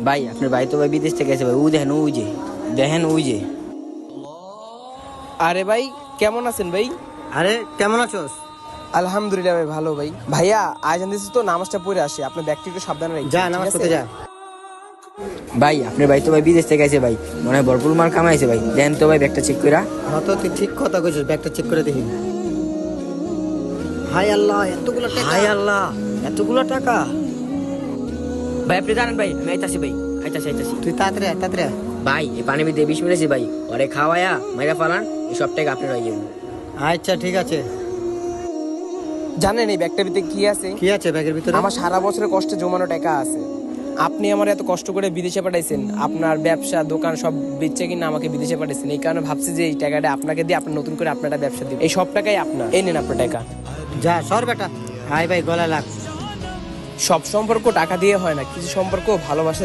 ভাই আপনার ভাই তো ভাই বিদেশ থেকে গেছে ভাই, ও দেখেন ওই যে, দেখেন ওই যে। আরে ভাই, কেমন আছেন ভাই? আরে কেমন আছোস? আলহামদুলিল্লাহ ভাই, ভালো ভাই। ভাইয়া আজান দিয়েছে তো, নামাজটা পড়ে আসে, আপনার ব্যাগটা একটু সাবধানে রাখবেন, যা ঠিক নামাজ আছে? পড়তে যা। ভাই আপনার ভাই তো ভাই বিদেশ থেকে গেছে ভাই, মনে হয় ভরপুর মাল কামাইছে ভাই, দেখেন তো ভাই ব্যাগটা চেক করা। হ্যাঁ তো তুই ঠিক কথা কইছিস, ব্যাগটা চেক করে দেখি। হাই আল্লাহ, এতগুলো টাকা! হায় আল্লাহ, এতগুলো টাকা! ভাই আপনি জানেন ভাই, আমি আইতাছি ভাই, আইতাছি। তুই তাড়াতাড়ি আয়, তাড়াতাড়ি আয়। ভাই এই পানি ভিতরে বিষ মিলেছি ভাই, ওরে খাওয়ায়া মাইরা ফালান, এই সব টাকা আপনার হয়ে যাবেন। আচ্ছা ঠিক আছে। জানেন এই ব্যাগটার ভিতরে কি আছে? কি আছে ব্যাগের ভিতরে? আমার সারা বছরের কষ্টে জমানো টাকা আছে। আপনি আমার এত কষ্ট করে বিদেশে পাঠাইছেন, আপনার ব্যবসা দোকান সব বেচে কিনা আমাকে বিদেশে পাঠাইছেন, এই কারণে ভাবছি যে এই টাকাটা আপনাকে দিয়ে আপনার নতুন করে আপনার একটা ব্যবসা দিব। এই সব টাকাই আপনার, এই নেন আপনার টাকা। যা সর বেটা। হাই ভাই, গলা লাগ। সব সম্পর্ক টাকা দিয়ে হয় না, কিছু সম্পর্ক ভালোবাসা